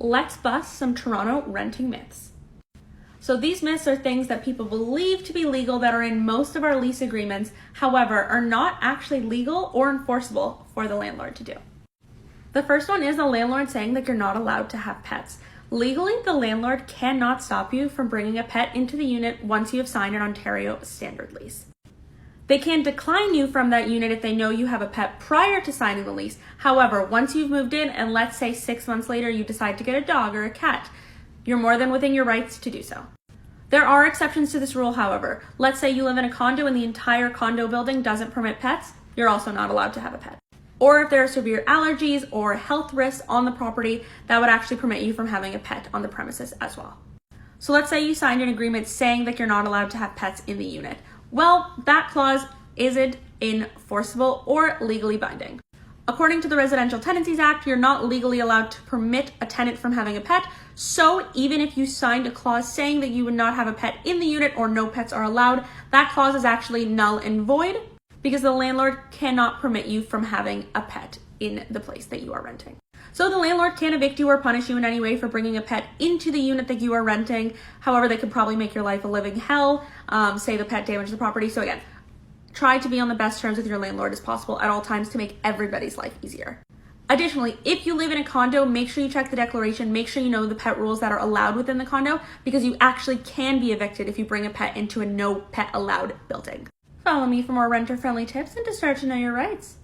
let's bust some Toronto renting myths. So these myths are things that people believe to be legal that are in most of our lease agreements, however, are not actually legal or enforceable for the landlord to do. The first one is the landlord saying that you're not allowed to have pets. Legally, the landlord cannot stop you from bringing a pet into the unit once you have signed an Ontario standard lease. They can decline you from that unit if they know you have a pet prior to signing the lease. However, once you've moved in and let's say 6 months later you decide to get a dog or a cat, you're more than within your rights to do so. There are exceptions to this rule, however. Let's say you live in a condo and the entire condo building doesn't permit pets, you're also not allowed to have a pet. Or if there are severe allergies or health risks on the property, that would actually permit you from having a pet on the premises as well. So let's say you signed an agreement saying that you're not allowed to have pets in the unit. Well, that clause isn't enforceable or legally binding. According to the Residential Tenancies Act, you're not legally allowed to permit a tenant from having a pet. So even if you signed a clause saying that you would not have a pet in the unit or no pets are allowed, that clause is actually null and void because the landlord cannot permit you from having a pet in the place that you are renting. So the landlord can't evict you or punish you in any way for bringing a pet into the unit that you are renting. However, they could probably make your life a living hell, say the pet damaged the property. So again, try to be on the best terms with your landlord as possible at all times to make everybody's life easier. Additionally, if you live in a condo, make sure you check the declaration, make sure you know the pet rules that are allowed within the condo because you actually can be evicted if you bring a pet into a no pet allowed building. Follow me for more renter-friendly tips and to start to know your rights.